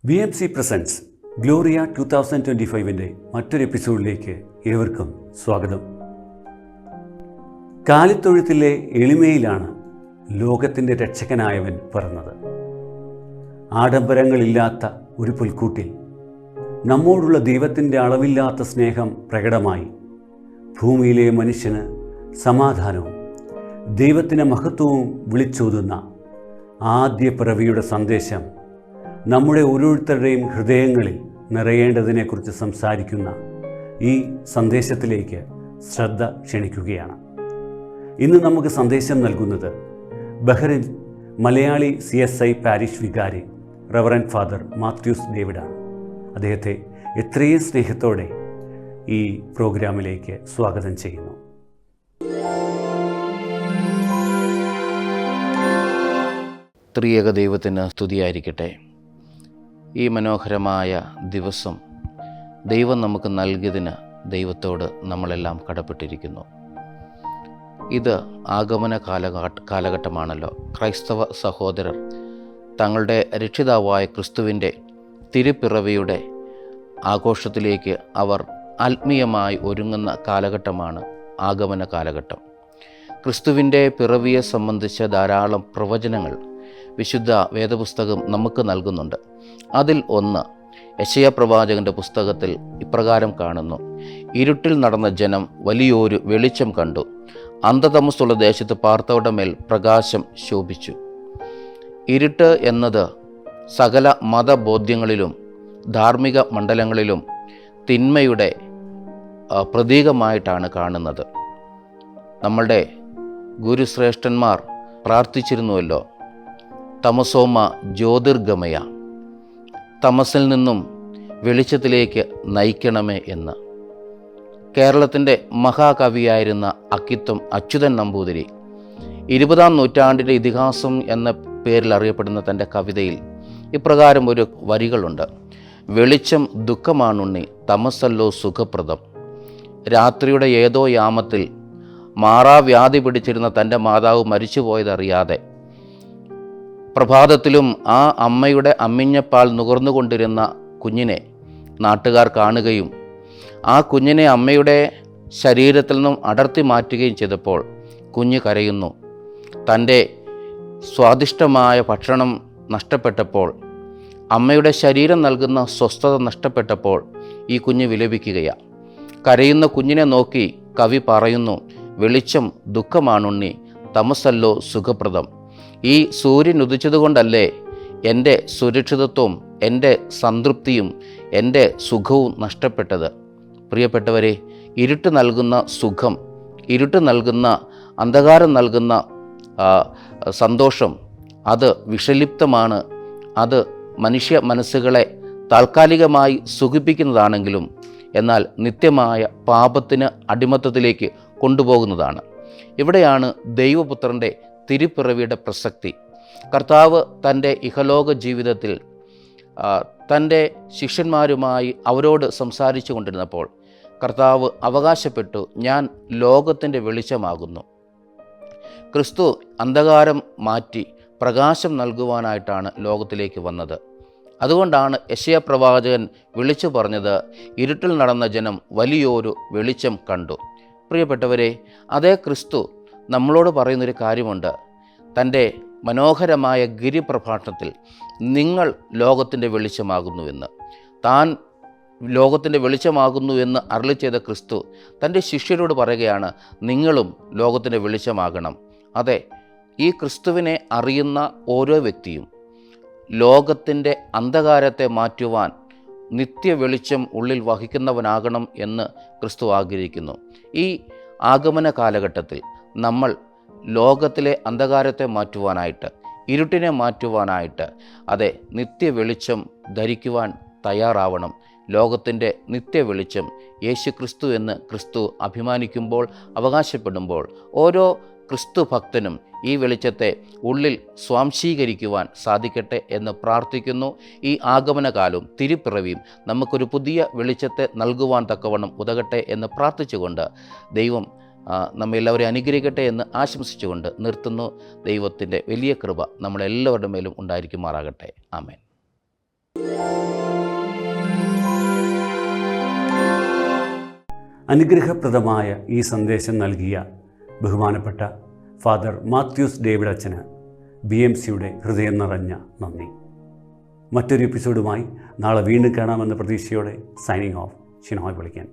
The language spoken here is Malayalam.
VMC പ്രസൻസ് ഗ്ലോറിയ 2025 മറ്റൊരു എപ്പിസോഡിലേക്ക് ഏവർക്കും സ്വാഗതം. കാലിത്തൊഴുത്തിലെ എളിമയിലാണ് ലോകത്തിൻ്റെ രക്ഷകനായവൻ പിറന്നത്. ആഡംബരങ്ങളില്ലാത്ത ഒരു പുൽക്കൂട്ടിൽ നമ്മോടുള്ള ദൈവത്തിൻ്റെ അളവില്ലാത്ത സ്നേഹം പ്രകടമായി ഭൂമിയിലെ മനുഷ്യന് സമാധാനവും ദൈവത്തിൻ്റെ മഹത്വവും വിളിച്ചോതുന്ന ആദ്യ പിറവിയുടെ സന്ദേശം നമ്മുടെ ഓരോരുത്തരുടെയും ഹൃദയങ്ങളിൽ നിറയേണ്ടതിനെക്കുറിച്ച് സംസാരിക്കുന്ന ഈ സന്ദേശത്തിലേക്ക് ശ്രദ്ധ ക്ഷണിക്കുകയാണ്. ഇന്ന് നമുക്ക് സന്ദേശം നൽകുന്നത് ബഹ്റിൻ മലയാളി CSI പാരിഷ് വികാരി റവറൻഡ് ഫാദർ മാത്യൂസ് ഡേവിഡാണ്. അദ്ദേഹത്തെ എത്രയും സ്നേഹത്തോടെ ഈ പ്രോഗ്രാമിലേക്ക് സ്വാഗതം ചെയ്യുന്നു. ത്രിയേക ദൈവത്തിന് സ്തുതിയായിരിക്കട്ടെ. ഈ മനോഹരമായ ദിവസം ദൈവം നമുക്ക് നൽകിയതിന് ദൈവത്തോട് നമ്മളെല്ലാം കടപ്പെട്ടിരിക്കുന്നു. ഇത് ആഗമന കാലഘട്ടമാണല്ലോ. ക്രൈസ്തവ സഹോദരർ തങ്ങളുടെ രക്ഷിതാവായ ക്രിസ്തുവിൻ്റെ തിരുപ്പിറവിയുടെ ആഘോഷത്തിലേക്ക് അവർ ആത്മീയമായി ഒരുങ്ങുന്ന കാലഘട്ടമാണ് ആഗമന കാലഘട്ടം. ക്രിസ്തുവിൻ്റെ പിറവിയെ സംബന്ധിച്ച ധാരാളം പ്രവചനങ്ങൾ വിശുദ്ധ വേദപുസ്തകം നമുക്ക് നൽകുന്നുണ്ട്. അതിൽ ഒന്ന് യെശയ്യാ പ്രവാചകൻ്റെ പുസ്തകത്തിൽ ഇപ്രകാരം കാണുന്നു: ഇരുട്ടിൽ നടന്ന ജനം വലിയൊരു വെളിച്ചം കണ്ടു, അന്ധതമസ്സുള്ള ദേശത്ത് പാർത്തവരുടെ മേൽ പ്രകാശം ശോഭിച്ചു. ഇരുട്ട് എന്നത് സകല മതബോധ്യങ്ങളിലും ധാർമ്മിക മണ്ഡലങ്ങളിലും തിന്മയുടെ പ്രതീകമായിട്ടാണ് കാണുന്നത്. നമ്മളുടെ ഗുരുശ്രേഷ്ഠന്മാർ പ്രാർത്ഥിച്ചിരുന്നുവല്ലോ, തമസോമ ജ്യോതിർഗമയ, തമസിൽ നിന്നും വെളിച്ചത്തിലേക്ക് നയിക്കണമേ എന്ന്. കേരളത്തിൻ്റെ മഹാകവിയായിരുന്ന അക്കിത്തം അച്യുതൻ നമ്പൂതിരി 20-ാം നൂറ്റാണ്ടിൻ്റെ ഇതിഹാസം എന്ന പേരിൽ അറിയപ്പെടുന്ന തൻ്റെ കവിതയിൽ ഇപ്രകാരം ഒരു വരികളുണ്ട്: വെളിച്ചം ദുഃഖമാണുണ്ണി, തമസല്ലോ സുഖപ്രദം. രാത്രിയുടെ ഏതോ യാമത്തിൽ മാറാവ്യാധി പിടിച്ചിരുന്ന തൻ്റെ മാതാവ് മരിച്ചുപോയതറിയാതെ പ്രഭാതത്തിലും ആ അമ്മയുടെ അമ്മിഞ്ഞപ്പാൽ നുകർന്നുകൊണ്ടിരുന്ന കുഞ്ഞിനെ നാട്ടുകാർ കാണുകയും ആ കുഞ്ഞിനെ അമ്മയുടെ ശരീരത്തിൽ നിന്നും അടർത്തി മാറ്റുകയും ചെയ്തപ്പോൾ കുഞ്ഞ് കരയുന്നു. തൻ്റെ സ്വാദിഷ്ടമായ ഭക്ഷണം നഷ്ടപ്പെട്ടപ്പോൾ, അമ്മയുടെ ശരീരം നൽകുന്ന സ്വസ്ഥത നഷ്ടപ്പെട്ടപ്പോൾ ഈ കുഞ്ഞ് വിലപിക്കുകയാണ്. കരയുന്ന കുഞ്ഞിനെ നോക്കി കവി പറയുന്നു: വെളിച്ചം ദുഃഖമാണുണ്ണി, തമസല്ലോ സുഖപ്രദം. ഈ സൂര്യൻ ഉദിച്ചതുകൊണ്ടല്ലേ എൻ്റെ സുരക്ഷിതത്വവും എൻ്റെ സംതൃപ്തിയും എൻ്റെ സുഖവും നഷ്ടപ്പെട്ടത്. പ്രിയപ്പെട്ടവരെ, ഇരുട്ട് നൽകുന്ന സുഖം, ഇരുട്ട് നൽകുന്ന, അന്ധകാരം നൽകുന്ന സന്തോഷം അത് വിഷലിപ്തമാണ്. അത് മനുഷ്യ മനസ്സുകളെ താൽക്കാലികമായി സുഖിപ്പിക്കുന്നതാണെങ്കിലും എന്നാൽ നിത്യമായ പാപത്തിന് അടിമത്തത്തിലേക്ക് കൊണ്ടുപോകുന്നതാണ്. ഇവിടെയാണ് ദൈവപുത്രൻ്റെ തിരുപ്പിറവിയുടെ പ്രസക്തി. കർത്താവ് തൻ്റെ ഇഹലോക ജീവിതത്തിൽ തൻ്റെ ശിഷ്യന്മാരുമായി അവരോട് സംസാരിച്ചു കൊണ്ടിരുന്നപ്പോൾ കർത്താവ് അവകാശപ്പെട്ടു: ഞാൻ ലോകത്തിൻ്റെ വെളിച്ചമാകുന്നു. ക്രിസ്തു അന്ധകാരം മാറ്റി പ്രകാശം നൽകുവാനായിട്ടാണ് ലോകത്തിലേക്ക് വന്നത്. അതുകൊണ്ടാണ് യെശയ്യാ പ്രവാചകൻ വിളിച്ചു പറഞ്ഞത്: ഇരുട്ടിൽ നടന്ന ജനം വലിയൊരു വെളിച്ചം കണ്ടു. പ്രിയപ്പെട്ടവരെ, അതേ ക്രിസ്തു നമ്മളോട് പറയുന്നൊരു കാര്യമുണ്ട്. തൻ്റെ മനോഹരമായ ഗിരിപ്രഭാഷണത്തിൽ നിങ്ങൾ ലോകത്തിൻ്റെ വെളിച്ചമാകുന്നുവെന്ന്, താൻ ലോകത്തിൻ്റെ വെളിച്ചമാകുന്നു എന്ന് അരുളി ചെയ്ത ക്രിസ്തു തൻ്റെ ശിഷ്യരോട് പറയുകയാണ്: നിങ്ങളും ലോകത്തിൻ്റെ വെളിച്ചമാകണം. അതെ, ഈ ക്രിസ്തുവിനെ അറിയുന്ന ഓരോ വ്യക്തിയും ലോകത്തിൻ്റെ അന്ധകാരത്തെ മാറ്റുവാൻ നിത്യ വെളിച്ചം ഉള്ളിൽ വഹിക്കുന്നവനാകണം എന്ന് ക്രിസ്തു ആഗ്രഹിക്കുന്നു. ഈ ആഗമന കാലഘട്ടത്തിൽ നമ്മൾ ലോകത്തിലെ അന്ധകാരത്തെ മാറ്റുവാനായിട്ട്, ഇരുട്ടിനെ മാറ്റുവാനായിട്ട് അതെ നിത്യ വെളിച്ചം ധരിക്കുവാൻ തയ്യാറാവണം. ലോകത്തിൻ്റെ നിത്യ വെളിച്ചം യേശു ക്രിസ്തു എന്ന് ക്രിസ്തു അഭിമാനിക്കുമ്പോൾ, അവകാശപ്പെടുമ്പോൾ ഓരോ ക്രിസ്തു ഭക്തനും ഈ വെളിച്ചത്തെ ഉള്ളിൽ സ്വാംശീകരിക്കുവാൻ സാധിക്കട്ടെ എന്ന് പ്രാർത്ഥിക്കുന്നു. ഈ ആഗമനകാലവും തിരുപ്പിറവിയും നമുക്കൊരു പുതിയ വെളിച്ചത്തെ നൽകുവാൻ തക്കവണ്ണം ഉതകട്ടെ എന്ന് പ്രാർത്ഥിച്ചുകൊണ്ട് ദൈവം നമ്മെല്ലാവരെയും അനുഗ്രഹിക്കട്ടെ എന്ന് ആശംസിച്ചുകൊണ്ട് നിർത്തുന്നു. ദൈവത്തിൻ്റെ വലിയ കൃപ നമ്മളെല്ലാവരുടെ മേലും ഉണ്ടായിരിക്കുമാറാകട്ടെ. ആമേൻ. അനുഗ്രഹപ്രദമായ ഈ സന്ദേശം നൽകിയ ബഹുമാനപ്പെട്ട ഫാദർ മാത്യൂസ് ഡേവിഡ് അച്ഛന് BMCയുടെ ഹൃദയം നിറഞ്ഞ നന്ദി. മറ്റൊരു എപ്പിസോഡുമായി നാളെ വീണ്ടും കാണാമെന്ന പ്രതീക്ഷയോടെ സൈനിങ് ഓഫ്. ഷിനോയ് വിളിക്കാൻ.